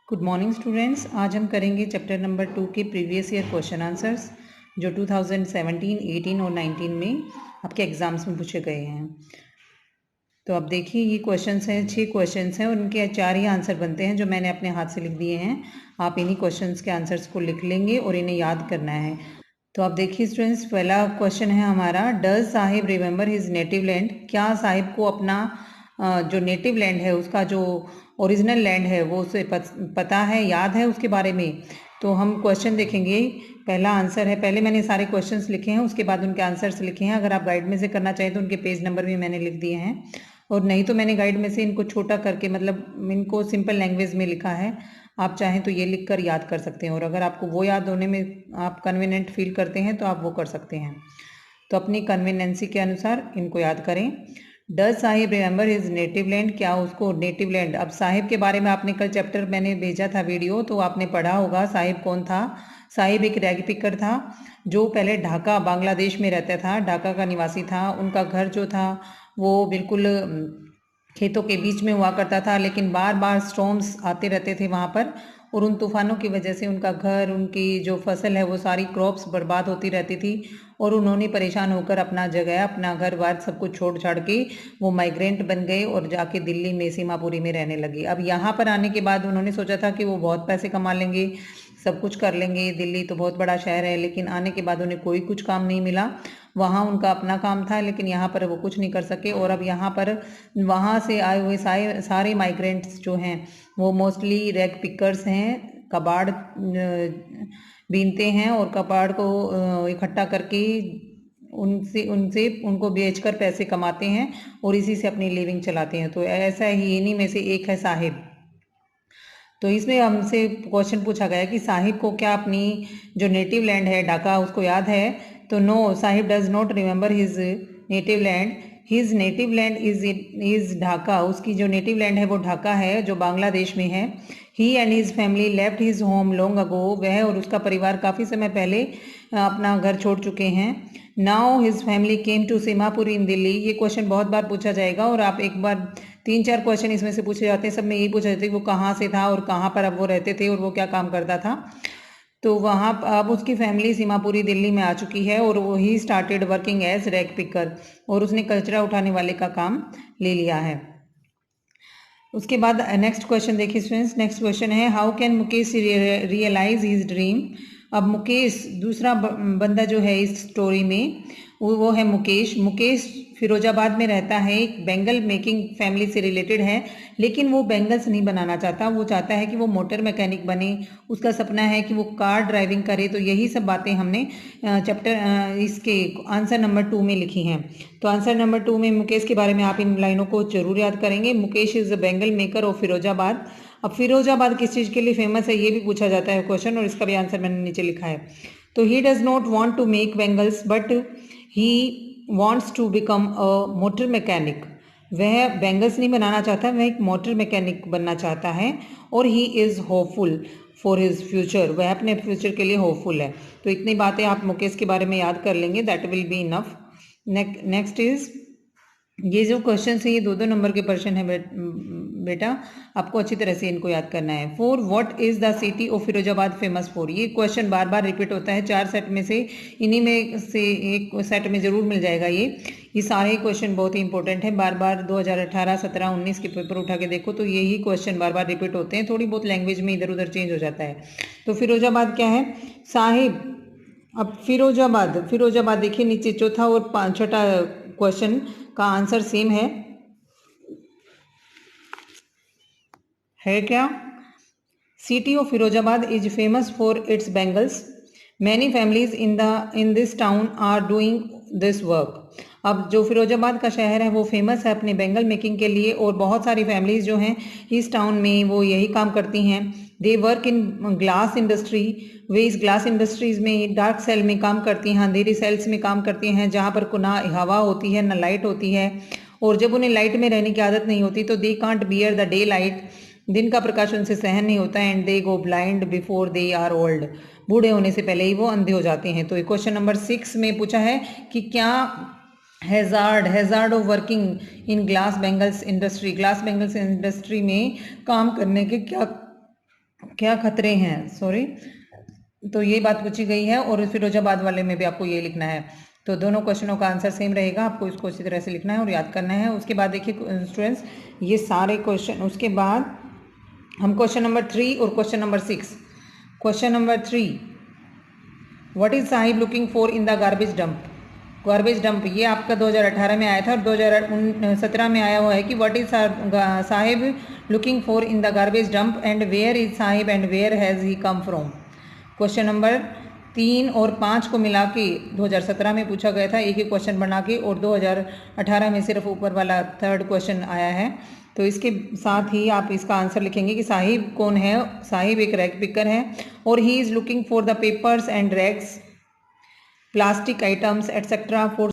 Good morning students. आज हम करेंगे चैप्टर नंबर 2 के प्रीवियस ईयर क्वेश्चन आंसर्स जो 2017, 18 और 19 में आपके एग्जाम्स में पूछे गए हैं। तो अब देखिए, ये क्वेश्चंस हैं, 6 क्वेश्चंस हैं और उनके 4 ही आंसर बनते हैं जो मैंने अपने हाथ से लिख दिए हैं। आप इन्हीं क्वेश्चंस के आंसर्स को लिख लेंगे और इन्हें याद करना है। तो आप देखिए स्टूडेंट्स, पहला क्वेश्चन है हमारा, does Sahib remember his native land. क्या साहिब को अपना जो नेटिव लैंड है, उसका जो ओरिजिनल लैंड है वो उसे पता है, याद है उसके बारे में। तो हम क्वेश्चन देखेंगे। पहला आंसर है, पहले मैंने सारे क्वेश्चंस लिखे हैं, उसके बाद उनके आंसर्स लिखे हैं। अगर आप गाइड में से करना चाहें तो उनके पेज नंबर भी मैंने लिख दिए हैं, और नहीं तो मैंने गाइड में से इनको छोटा करके, मतलब इनको सिंपल लैंग्वेज में लिखा है। आप चाहें तो ये लिख कर याद कर सकते हैं, और अगर आपको वो याद होने में आप कन्वीनियंट फील करते हैं तो आप वो कर सकते हैं। तो अपनी कन्वीनियंसी के अनुसार इनको याद करें। Does Sahib remember his native land. क्या उसको नेटिव लैंड, अब साहिब के बारे में आपने कल चैप्टर मैंने भेजा था वीडियो, तो आपने पढ़ा होगा साहिब कौन था। साहिब एक रैग पिकर था जो पहले ढाका बांग्लादेश में रहता था, ढाका का निवासी था। उनका घर जो था वो बिल्कुल खेतों के बीच में हुआ करता था, लेकिन बार बार स्टॉर्म्स आते रहते थे वहाँ पर, और उन तूफानों की वजह से उनका घर, उनकी जो फसल है वो सारी क्रॉप्स बर्बाद होती रहती थी, और उन्होंने परेशान होकर अपना जगह, अपना घर बार सब कुछ छोड़ छाड़ के वो माइग्रेंट बन गए और जाके दिल्ली में सीमापुरी में रहने लगे। अब यहाँ पर आने के बाद उन्होंने सोचा था कि वो बहुत पैसे कमा लेंगे, सब कुछ कर लेंगे, दिल्ली तो बहुत बड़ा शहर है, लेकिन आने के बाद उन्हें कोई कुछ काम नहीं मिला। वहाँ उनका अपना काम था, लेकिन यहाँ पर वो कुछ नहीं कर सके। और अब यहाँ पर वहाँ से आए हुए सारे माइग्रेंट्स जो हैं वो मोस्टली रैग पिकर्स हैं, कबाड़ बीनते हैं और कबाड़ को इकट्ठा करके उनसे उनसे उनको बेचकर पैसे कमाते हैं और इसी से अपनी लिविंग चलाते हैं। तो ऐसा ही इन्हीं में से एक है साहिब। तो इसमें हमसे क्वेश्चन पूछा गया कि साहिब को क्या अपनी जो नेटिव लैंड है ढाका उसको याद है। तो no, Saheb does not remember his native land. His native land is Dhaka. उसकी जो नेटिव लैंड है वो ढाका है, जो बांग्लादेश में है। He and his family left his home long ago. वह और उसका परिवार काफ़ी समय पहले अपना घर छोड़ चुके हैं। Now his family came to Seemapur in Delhi. ये क्वेश्चन बहुत बार पूछा जाएगा, और आप एक बार 3-4 क्वेश्चन इसमें से पूछे जाते हैं, सब में यही पूछा जाता है कि वो कहाँ से था और कहाँ पर अब वो रहते थे और वो क्या काम करता था। तो वहाँ अब उसकी फैमिली सीमापुरी दिल्ली में आ चुकी है, और वो he started working as rag picker, और उसने कचरा उठाने वाले का काम ले लिया है। उसके बाद नेक्स्ट क्वेश्चन देखिए स्टूडेंट्स। नेक्स्ट क्वेश्चन है, how can Mukesh realize his dream. अब मुकेश, दूसरा बंदा जो है इस स्टोरी में वो है मुकेश। मुकेश फिरोजाबाद में रहता है, एक बेंगल मेकिंग फैमिली से रिलेटेड है, लेकिन वो बेंगल्स नहीं बनाना चाहता। वो चाहता है कि वो मोटर मैकेनिक बने, उसका सपना है कि वो कार ड्राइविंग करे। तो यही सब बातें हमने चैप्टर इसके आंसर नंबर 2 में लिखी हैं। तो आंसर नंबर 2 में मुकेश के बारे में आप इन लाइनों को जरूर याद करेंगे। Mukesh is a Bengal maker of Firozabad. अब फिरोजाबाद किस चीज़ के लिए फेमस है ये भी पूछा जाता है क्वेश्चन, और इसका भी आंसर मैंने नीचे लिखा है। तो he does not want to make bangles but he wants to become a motor mechanic. वह बेंगल्स नहीं बनाना चाहता, वह एक मोटर मैकेनिक बनना चाहता है, और he is hopeful for his future. वह अपने फ्यूचर के लिए होपफुल है। तो इतनी बातें आप मुकेश के बारे में याद कर लेंगे, that will be enough. Next is, ये जो क्वेश्चन है ये 2-2 नंबर के क्वेश्चन है बेटा, आपको अच्छी तरह से इनको याद करना है। For what is the city of Firozabad famous for. ये क्वेश्चन बार बार रिपीट होता है, 4 सेट में से इन्हीं में से एक सेट में जरूर मिल जाएगा ये सारे क्वेश्चन बहुत ही इंपॉर्टेंट है। बार बार 2018, 17, 19 के पेपर उठा के देखो तो यही क्वेश्चन बार बार रिपीट होते हैं, थोड़ी बहुत लैंग्वेज में इधर उधर चेंज हो जाता है। तो फिरोजाबाद क्या है, साहिब। अब फिरोजाबाद देखिए नीचे चौथा और छठा क्वेश्चन का आंसर सेम है क्या। City of Firozabad is famous for its bangles. Many families in this town are doing this work. अब जो फिरोजाबाद का शहर है वो फेमस है अपने बेंगल मेकिंग के लिए, और बहुत सारी फैमिलीज जो हैं इस टाउन में वो यही काम करती हैं। They work in glass industry. वे इस ग्लास इंडस्ट्रीज में डार्क सेल में काम करती हैं, अंधेरी सेल्स में काम करती हैं, जहाँ पर ना हवा होती है ना लाइट होती है। और जब उन्हें लाइट में रहने की आदत नहीं होती तो they can't bear the daylight. दिन का प्रकाश उनसे सहन नहीं होता है। And they go blind before they are old. बूढ़े होने से पहले ही वो अंधे हो जाते हैं। तो ये क्वेश्चन नंबर 6 में पूछा है कि क्या hazard of working in glass bangles industry में काम करने के क्या क्या खतरे हैं, सॉरी, तो ये बात पूछी गई है। और फिरोजाबाद वाले में भी आपको ये लिखना है। तो दोनों क्वेश्चनों का आंसर सेम रहेगा, आपको इसको इसी तरह से लिखना है और याद करना है। उसके बाद देखिए स्टूडेंट्स, ये सारे क्वेश्चन, उसके बाद हम क्वेश्चन नंबर 3 और question number 6। Question number 3, what is Saheb looking for in the garbage dump. Garbage dump ये आपका 2018 में आया था और 2017 में आया हुआ है कि what is Saheb looking for in the garbage dump and where is Saheb and where has he come from. Question number 3 और 5 को मिला के 2017 में पूछा गया था, एक ही क्वेश्चन बना के, और 2018 में सिर्फ ऊपर वाला थर्ड क्वेश्चन आया है। तो इसके साथ ही आप इसका आंसर लिखेंगे कि साहिब कौन है। साहिब एक रैग पिकर है और he is looking for the papers and rags, plastic items etcetera for